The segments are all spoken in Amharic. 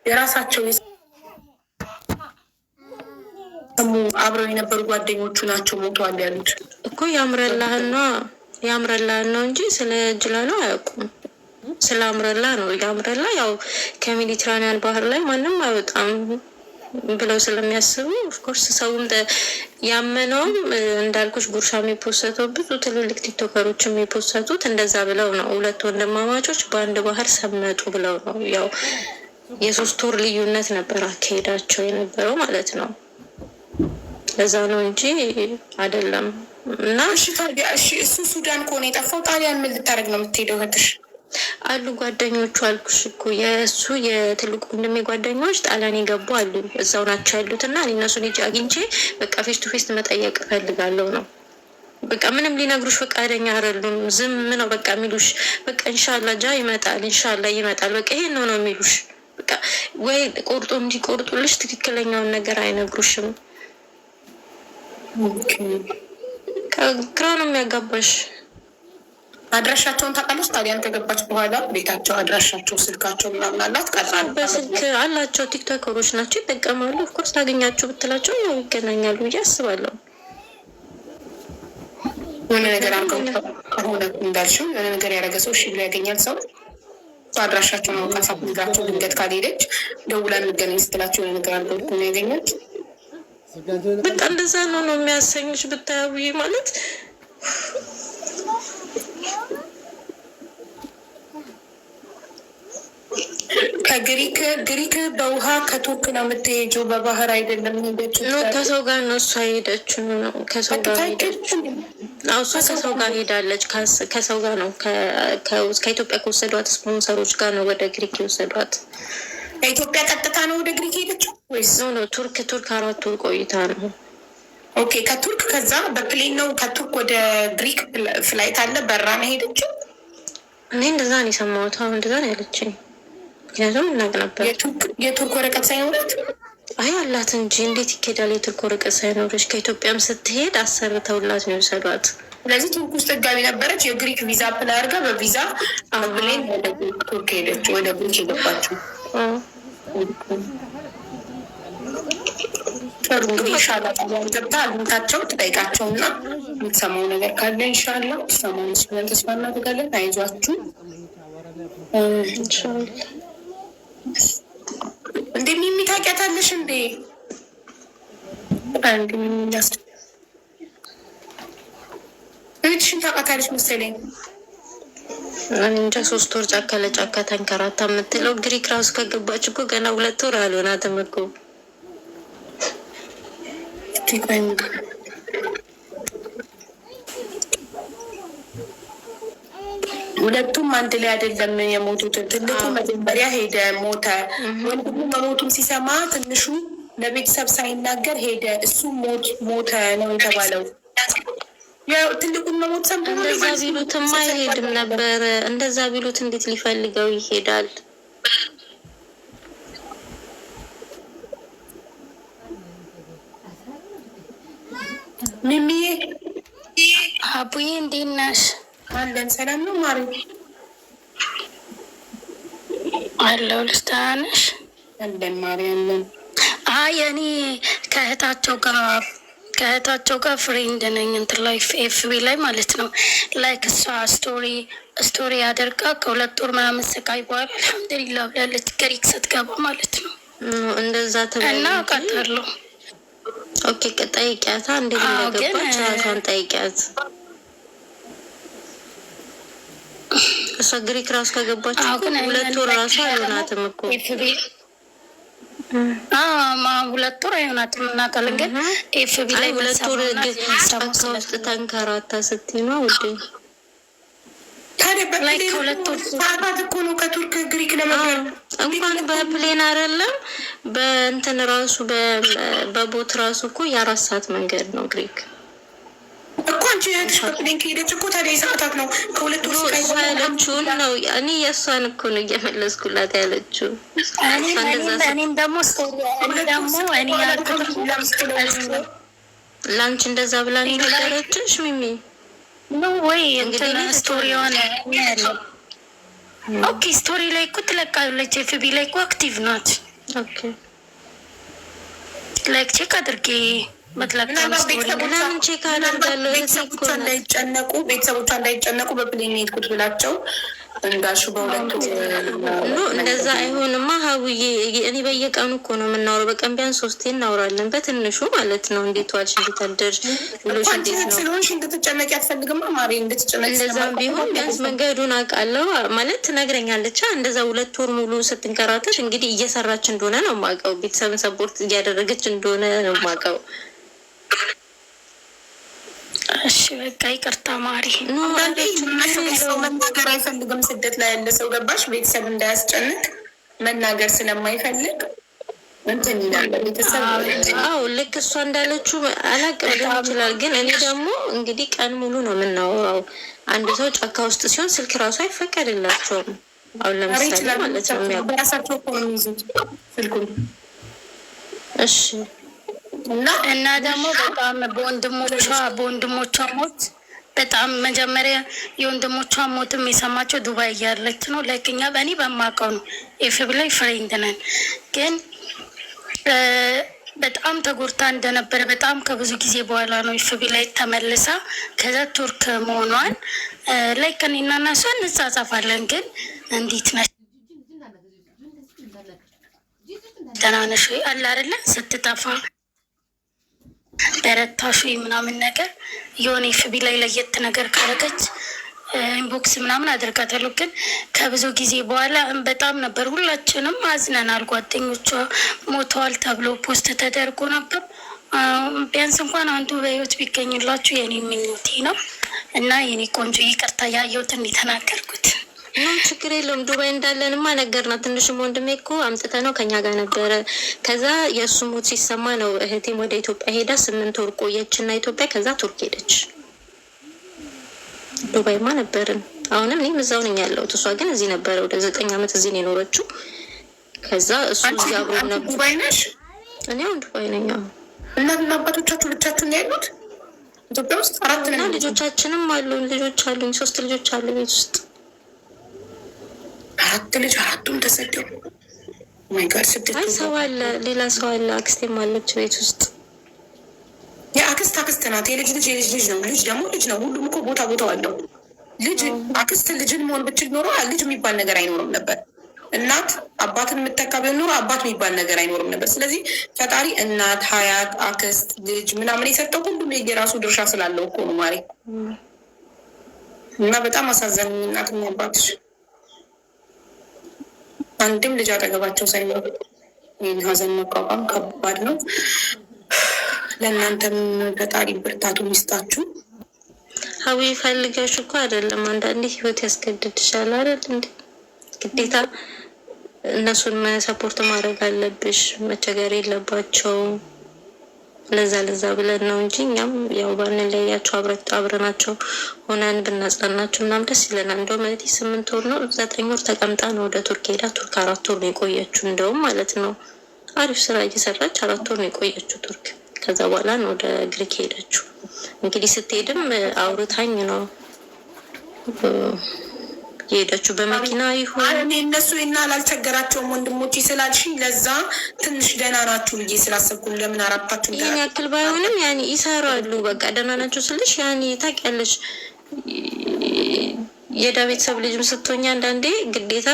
የራሳቸው አብረው የነበሩ ጓደኞቹ ናቸው ሞተዋል ያሉት እኮ ያምረላህን ነው እንጂ ስለ ጅላሉ አያውቁም። ስለ አምረላ ነው። የአምረላ ያው ከሜዲትራኒያን ባህር ላይ ማንም አይወጣም ብለው ስለሚያስቡ ኦፍኮርስ ሰውም ያመነውም እንዳልኩሽ ጉርሻ የሚፖሰተው ብዙ ትልልቅ ቲክቶከሮች የሚፖሰቱት እንደዛ ብለው ነው። ሁለት ወንድማማቾች በአንድ ባህር ሰመጡ ብለው ነው። ያው የ3 ወር ልዩነት ነበር አካሄዳቸው የነበረው ማለት ነው። ለዛ ነው እንጂ አይደለም። እና እሱ ሱዳን ከሆነ የጠፋው ጣሊያን ምን ልታደርግ ነው የምትሄደው? እህትሽ አሉ ጓደኞቹ አልኩሽ እኮ የእሱ የትልቁ ወንድሜ ጓደኞች ጣሊያን የገቡ አሉ። እዛው ናቸው ያሉት እና እነሱን ሂጅ አግኝቼ በቃ ፌስ ቱ ፌስ መጠየቅ እፈልጋለሁ ነው። በቃ ምንም ሊነግሩሽ ፈቃደኛ አይደሉም። ዝም ነው በቃ የሚሉሽ። በቃ ኢንሻላ ጃ ይመጣል፣ ኢንሻላ ይመጣል፣ በቃ ይሄን ነው የሚሉሽ። በቃ ወይ ቆርጦ እንዲቆርጡልሽ ትክክለኛውን ነገር አይነግሩሽም። ግራ ነው የሚያጋባሽ። አድራሻቸውን ታውቃለች። ጣሊያን ከገባች በኋላ ቤታቸው፣ አድራሻቸው፣ ስልካቸው ምናምን አላት። በስልክ አላቸው። ቲክቶከሮች ናቸው ይጠቀማሉ። ኦፍኮርስ ታገኛቸው ብትላቸው ያው ይገናኛሉ ብዬ አስባለሁ። የሆነ ነገር አርገው ከሆነ እንዳልሽው የሆነ ነገር ያደረገ ሰው እሺ ብሎ ያገኛል ሰው አድራሻቸውን አውቃ ሳትነግራቸው ድንገት ካልሄደች ደውላ እንገናኝ ስትላቸው የሆነ ነገር አርገው ከሆነ ያገኛል። በቃ እንደዛ ነው የሚያሰኝሽ ብታያዊ ማለት ግሪክ በውሃ ከቱርክ ነው የምትሄጂው፣ በባህር አይደለም ሄደችው። ከሰው ጋር ነው እሷ ሄደችው። ከሰው ጋር ሄደችው። እሷ ከሰው ጋር ሄዳለች። ከሰው ጋር ነው ከኢትዮጵያ ከወሰዷት ስፖንሰሮች ጋር ነው ወደ ግሪክ የወሰዷት። ከኢትዮጵያ ቀጥታ ነው ወደ ግሪክ ሄደችው ወይስ ነው? ቱርክ 4 ወር ቆይታ ነው። ኦኬ ከቱርክ ከዛ በፕሌን ነው ከቱርክ ወደ ግሪክ ፍላይት አለ በራ ነው ሄደችው። እኔ እንደዛ ነው የሰማሁት። አሁን እንደዛ ነው ያለችኝ። ምክንያቱም እናቅ ነበር የቱርክ ወረቀት ሳይኖራት አይ አላት እንጂ እንዴት ይኬዳል? የቱርክ ወረቀት ሳይኖረች ከኢትዮጵያም ስትሄድ አሰርተውላት ነው የወሰዷት። ስለዚህ ቱርክ ውስጥ ህጋቢ ነበረች። የግሪክ ቪዛ አፕላይ አድርጋ በቪዛ ፕሌን ወደ ቱርክ ሄደች፣ ወደ ግሪክ የገባችው። ጥሩ እንግዲህ ኢንሻላህ ጣሊያን ገብታ አግኝታቸው ትጠይቃቸው እና የምትሰማው ነገር ካለ ኢንሻላህ ሰማን ስለን ተስፋ እናደርጋለን። አይዟችሁ ኢንሻላህ። እንዴ ሚሚ ታውቂያታለሽ እንዴ? አንድ ሚሚያስ እህትሽን ታውቃታለሽ መሰለኝ። እንጃ 3 ወር ጫካ ለጫካ ተንከራታ የምትለው ግሪክ ራሱ ከገባች እኮ ገና 2 ወር አልሆናትም እኮ። ሁለቱም አንድ ላይ አይደለም የሞቱት። ትልቁ መጀመሪያ ሄደ ሞተ። ወንድሙ መሞቱም ሲሰማ ትንሹ ለቤተሰብ ሳይናገር ሄደ። እሱ ሞተ ነው የተባለው። ትልቁን መሞት ሰምቶ እንደዛ ቢሉትማ አይሄድም ነበር። እንደዛ ቢሉት እንዴት ሊፈልገው ይሄዳል? ሚሚዬ አቡዬ እንዴት ነሽ? አለን ሰላም ነው ማሪ አለው። ደህና ነሽ? አለን ማሪ አለን። አይ እኔ ከእህታቸው ጋር ፍሬንድ ነኝ እንትን ላይ ኤፍቢ ላይ ማለት ነው። ላይክ እሷ ስቶሪ አደርጋ ከ2 ወር ምናምን ስቃይ በኋላ አልሐምዱሊላህ ብላለች ግሪክ ስትገባ ማለት ነው። እንደዛ እና አውቃታለሁ። ኦኬ ጠይቂያታ እንዴት እንደገባች ራሷን ጠይቂያት። እሷ ግሪክ ራሱ ከገባች 2 ወር ራሱ አልሆናትም እኮ። 2 ወር አይሆናትም እናውቃለን። ግን ኤፍቢ ላይ 2 ወር ጫካ ውስጥ ተንከራታ ስትይ ነው ውዴ። ታዲያ ከ2 ወር ሰዓታት እኮ ነው ከቱርክ ግሪክ ለመግባት። እንኳን በፕሌን አይደለም በእንትን ራሱ በቦት ራሱ እኮ የ4 ሰዓት መንገድ ነው ግሪክ እኮ። አንቺ እህትሽ በፕሌን ከሄደች እኮ ታዲያ የሰዓታት ነው። ከ2 ወር ያለችውን ነው እኔ የእሷን እኮ ነው እየመለስኩላት ያለችው። እኔም ደግሞ ለአንቺ እንደዛ ብላ ነገረችሽ ሚሚ ነው ወይ? እንትን ስቶሪዋን ኦኬ ስቶሪ ላይ እኮ ትለቃለች። ኤፍቢ ላይ እኮ አክቲቭ ናት። ኦኬ ላይክ ቼክ አድርጌ ለምን ቼክ አደርጋለሁ? ቤተሰቦቿ እንዳይጨነቁ በፕሌን ሄድኩት ብላቸው እንዳልሹ በሁለቱ እንደዛ አይሆንማ ሀቡዬ። እኔ በየቀኑ እኮ ነው የምናወራው። በቀን ቢያንስ 3 እናወራለን በትንሹ ማለት ነው። እንዴት ዋልሽ፣ እንዴት አደርሽ ብሎሽ እንዴት ነው ስለሆንሽ እንድትጨነቂ አትፈልግማ ማሪ እንድትጨነቂ። እንደዛም ቢሆን ቢያንስ መንገዱን አውቃለሁ ማለት ትነግረኛለች። እንደዛ 2 ወር ሙሉ ስትንከራተሽ እንግዲህ እየሰራች እንደሆነ ነው የማውቀው። ቤተሰብን ሰፖርት እያደረገች እንደሆነ ነው የማውቀው። እሺ በቃ ይቅርታ ማሪ። ሰው መናገር አይፈልግም። ስደት ላይ ያለ ሰው ገባሽ፣ ቤተሰብ እንዳያስጨንቅ መናገር ስለማይፈልግ እንትን ይላል ቤተሰብ። አዎ ልክ እሷ እንዳለችው አላቅም ሊሆን ይችላል። ግን እኔ ደግሞ እንግዲህ ቀን ሙሉ ነው የምናወራው። አንድ ሰው ጫካ ውስጥ ሲሆን ስልክ ራሱ አይፈቀድላቸውም። አሁን ለምሳሌ ማለት ነው በራሳቸው እኮ ነው የሚይዙት ስልኩን። እሺ እና ደግሞ በጣም በወንድሞቿ ሞት በጣም መጀመሪያ የወንድሞቿ ሞትም የሰማቸው ዱባይ እያለች ነው። ለክኛ በእኔ በማውቀው ነው ኤፍቢ ላይ ፍሬንድ ነን። ግን በጣም ተጎድታ እንደነበረ በጣም ከብዙ ጊዜ በኋላ ነው ኤፍቢ ላይ ተመልሳ ከዛ ቱርክ መሆኗን ላይ ከኔና እናሷ እንጻጻፋለን። ግን እንዴት ነች ደህና ነሽ ወይ አለ አይደለ ስትጠፋ በረታሹ ምናምን ነገር የሆነ ኤፍቢ ላይ ለየት ነገር ካረገች ኢንቦክስ ምናምን አደርጋታለሁ። ግን ከብዙ ጊዜ በኋላ በጣም ነበር ሁላችንም አዝነናል። ጓደኞቿ ሞተዋል ተብሎ ፖስት ተደርጎ ነበር። ቢያንስ እንኳን አንዱ በህይወት ቢገኝላችሁ የኔ ምኞቴ ነው። እና የኔ ቆንጆ ይቅርታ ያየሁትን የተናገርኩት ምንም ችግር የለውም። ዱባይ እንዳለንማ ነገርናት። ትንሽም ወንድሜ እኮ አምጥተ ነው ከኛ ጋር ነበረ። ከዛ የእሱ ሞት ሲሰማ ነው እህቴም ወደ ኢትዮጵያ ሄዳ 8 ወር ቆየችና ኢትዮጵያ፣ ከዛ ቱርክ ሄደች። ዱባይማ ነበርን። አሁንም እኔም እዛው ነኝ ያለሁት። እሷ ግን እዚህ ነበረ ወደ 9 ዓመት እዚህ ነው የኖረችው። ከዛ እሱ እዚህ አብሮ ነበር። ዱባይ ነሽ? እኔ አሁን ዱባይ ነኝ። እናትና አባቶቻችሁ ብቻችሁን ነው ያሉት ኢትዮጵያ ውስጥ? 4 እና ልጆቻችንም አሉን። ልጆች አሉኝ። 3 ልጆች አሉ ቤት ውስጥ 4 ልጅ 4ቱም ተሰደው። ማይ ጋድ ስደት። አይ ሰው አለ፣ ሌላ ሰው አለ። አክስቴም አለች ቤት ውስጥ። የአክስት ናት። የልጅ ልጅ ነው። ልጅ ደግሞ ልጅ ነው። ሁሉም እኮ ቦታው አለው። ልጅ አክስት ልጅን መሆን ብችል ኖሮ ልጅ የሚባል ነገር አይኖርም ነበር። እናት አባትን የምተካ ቢሆን ኖሮ አባት የሚባል ነገር አይኖርም ነበር። ስለዚህ ፈጣሪ እናት፣ ሀያት፣ አክስት፣ ልጅ ምናምን የሰጠው ሁሉም የራሱ ድርሻ ስላለው እኮ ነው ማሪ። እና በጣም አሳዘኑኝ እናትና አባትሽ። አንድም ልጅ አጠገባቸው ሳይኖር ይህን ሀዘን መቋቋም ከባድ ነው። ለእናንተም ፈጣሪ ብርታቱን ይስጣችሁ። ሀዊ ፈልገሽ እኮ አይደለም፣ አንዳንዴ ህይወት ያስገድድሻል አይደል? እንደ ግዴታ እነሱን ሰፖርት ማድረግ አለብሽ። መቸገር የለባቸው። ለዛ ብለን ነው እንጂ እኛም ያው ባንለያቸው አብረናቸው ሆነን ብናጽናናቸው ምናምን ደስ ይለናል። እንደውም እህቴ 8 ወር ነው 9 ወር ተቀምጣ ነው ወደ ቱርክ ሄዳ ቱርክ 4 ወር ነው የቆየችው። እንደውም ማለት ነው አሪፍ ስራ እየሰራች 4 ወር ነው የቆየችው ቱርክ። ከዛ በኋላ ነው ወደ ግሪክ ሄደችው። እንግዲህ ስትሄድም አውርታኝ ነው የሄደችው በመኪና ይሁን እነሱ እና ላልቸገራቸውም ወንድሞች ስላልሽኝ ለዛ ትንሽ ደህና ናችሁ ብዬ ስላሰብኩ ለምን አራታችሁ ይህን ያክል ባይሆንም ያኔ ይሰራሉ። በቃ ደህና ናቸው ስልሽ ያኔ ታውቂያለሽ የዳ ቤተሰብ ልጅም ስትሆኛ አንዳንዴ ግዴታ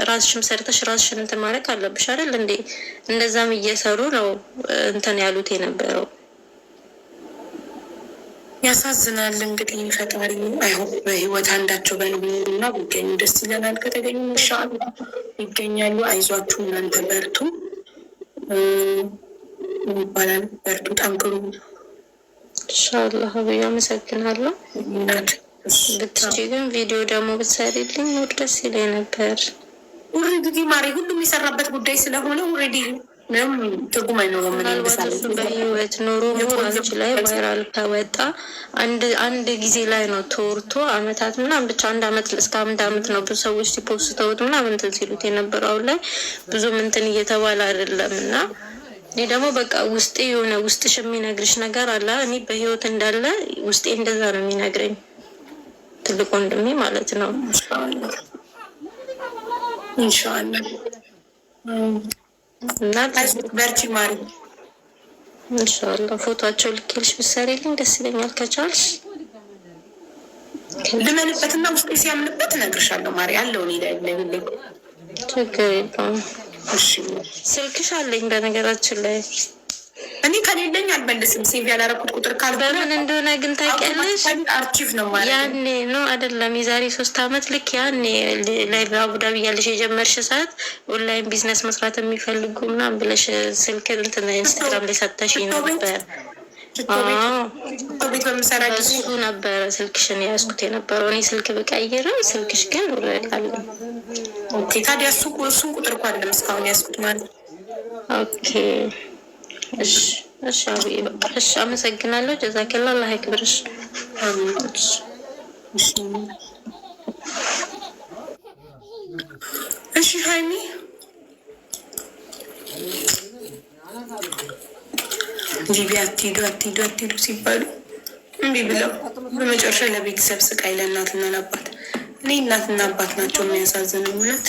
ራስሽም ሰርተሽ ራስሽን እንትን ማድረግ አለብሽ አይደል እንዴ? እንደዛም እየሰሩ ነው እንትን ያሉት የነበረው። ያሳዝናል። እንግዲህ ፈጣሪ አይሆን በህይወት አንዳቸው በንብና ቢገኙ ደስ ይለናል። ከተገኙ ኢንሻአላህ ይገኛሉ። አይዟችሁ እናንተ በርቱ ይባላል። በርቱ፣ ጠንክሩ ኢንሻአላህ። አመሰግናለሁ። ብትችይ ግን ቪዲዮ ደግሞ ብትሰሪልኝ ደስ ይለኝ ነበር። ኦልሬዲ ማሪ ሁሉም የሰራበት ጉዳይ ስለሆነ ኦልሬዲ ምንም ትርጉም አይኖረውም። ምናልባት በህይወት ኖሮ አንቺ ላይ ቫይራል ከወጣ አንድ ጊዜ ላይ ነው ተወርቶ አመታት ምናምን ብቻ 1 አመት እስከ 1 አመት ነው ብዙ ሰዎች ሲፖስተውት ምናምን እንትን ሲሉት የነበረው። አሁን ላይ ብዙም እንትን እየተባለ አይደለም። እና እኔ ደግሞ በቃ ውስጤ የሆነ ውስጥሽ የሚነግርሽ ነገር አለ። እኔ በህይወት እንዳለ ውስጤ እንደዛ ነው የሚነግረኝ፣ ትልቅ ወንድሜ ማለት ነው። ኢንሻአላህ እና በርቺ ማሪ። ኢንሻአላህ ፎቶአቸው ልኬልሽ ብትሰሪልኝ ደስ ይለኛል ከቻልሽ። ልመንበትና ውስጤ ሲያምንበት እነግርሻለሁ ማሪ። አለው እኔ ላይ ችግር የለውም። እሺ ስልክሽ አለኝ በነገራችን ላይ እኔ ከሌለኝ አልመልስም። ሴቭ ያላረኩት ቁጥር ካልሆነ በምን እንደሆነ ግን ታውቂያለሽ? አርቺቭ ነው ማለት ያኔ ነው አይደለም? የዛሬ 3 አመት ልክ ያኔ ላይ በአቡዳቢ ያለሽ የጀመርሽ ሰዓት ኦንላይን ቢዝነስ መስራት የሚፈልጉ ምናምን ብለሽ ስልክ እንትን ኢንስታግራም ላይ ሰጥተሽኝ ነበር። ቤት በምሰራ ጊዜ እሱ ነበረ ስልክሽን የያዝኩት የነበረው። እኔ ስልክ ብቀይርም ስልክሽ ግን አለ። ኦኬ ታዲያ እሱን ቁጥር እኮ አይደለም እስካሁን ያዝኩት ማለት። ኦኬ እሺ እሺ አብዬ በቃ እሺ፣ አመሰግናለሁ። ጀዛከላ አላህ ያክብርሽ። እሺ ሀይሚ ሊቢያ አትሂዱ ሲባሉ እምቢ ብለው በመጨረሻ ለቤተሰብ ስቃይ፣ ለእናትና ለአባት። እኔ እናትና አባት ናቸው የሚያሳዝን እውነት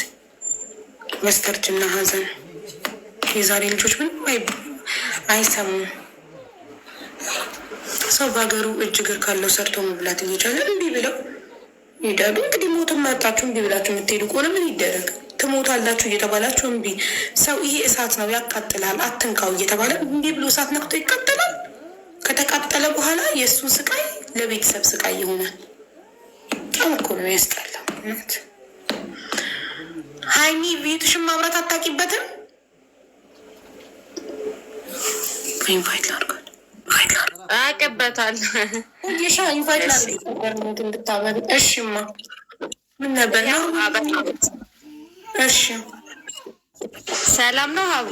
በስተርጅና ሀዘን። የዛሬ ልጆች ምንም አይሰሙም። ሰው በሀገሩ እጅ እግር ካለው ሰርቶ መብላት እየቻለ እምቢ ብለው ይሄዳሉ። እንግዲህ ሞትም መጣችሁ እምቢ ብላችሁ የምትሄዱ ከሆነ ምን ይደረግ? ትሞታላችሁ እየተባላችሁ እምቢ። ሰው ይሄ እሳት ነው ያቃጥላል፣ አትንካው እየተባለ እምቢ ብሎ እሳት ነክቶ ይቃጠላል። ከተቃጠለ በኋላ የእሱን ስቃይ ለቤተሰብ ስቃይ ይሆናል። በጣም እኮ ነው ያስጠላው። ሀይሚ ቤትሽን ማብራት አታውቂበትም? ኢንቫይት ላድርጋት አቅበታል ሻ ኢንቫይት ላድርጋት እንድታበሪ። እሺማ ምን ነበር? እሺ ሰላም ነው ሀቡ?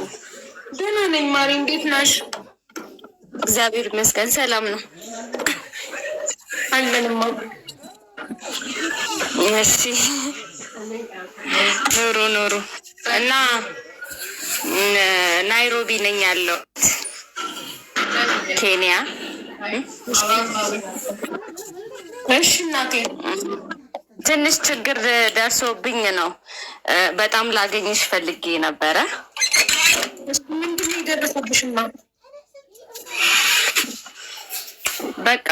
ደህና ነኝ ማሪ፣ እንዴት ነሽ? እግዚአብሔር ይመስገን ሰላም ነው አለንማ። እሺ ኑሩ እና ናይሮቢ ነኝ ያለሁት ኬንያ። እሺ እናቴ ትንሽ ችግር ደርሶብኝ ነው። በጣም ላገኝሽ ፈልጌ ነበረ። ምንድን ነው የደረሰብሽማ? በቃ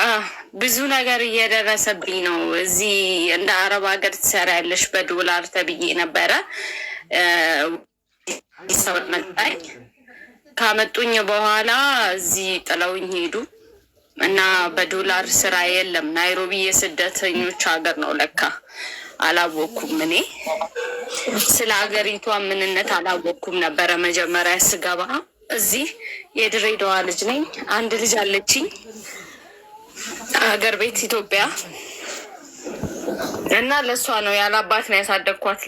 ብዙ ነገር እየደረሰብኝ ነው። እዚህ እንደ አረብ ሀገር ትሰሪያለሽ በዶላር ተብዬ ነበረ። ሰው መጣኝ። ካመጡኝ በኋላ እዚህ ጥለውኝ ሄዱ እና በዶላር ስራ የለም። ናይሮቢ የስደተኞች ሀገር ነው ለካ። አላወኩም። እኔ ስለ ሀገሪቷ ምንነት አላወኩም ነበረ መጀመሪያ ስገባ። እዚህ የድሬዳዋ ልጅ ነኝ። አንድ ልጅ አለችኝ ሀገር ቤት ኢትዮጵያ እና ለእሷ ነው ያለ አባት ነው ያሳደግኳት።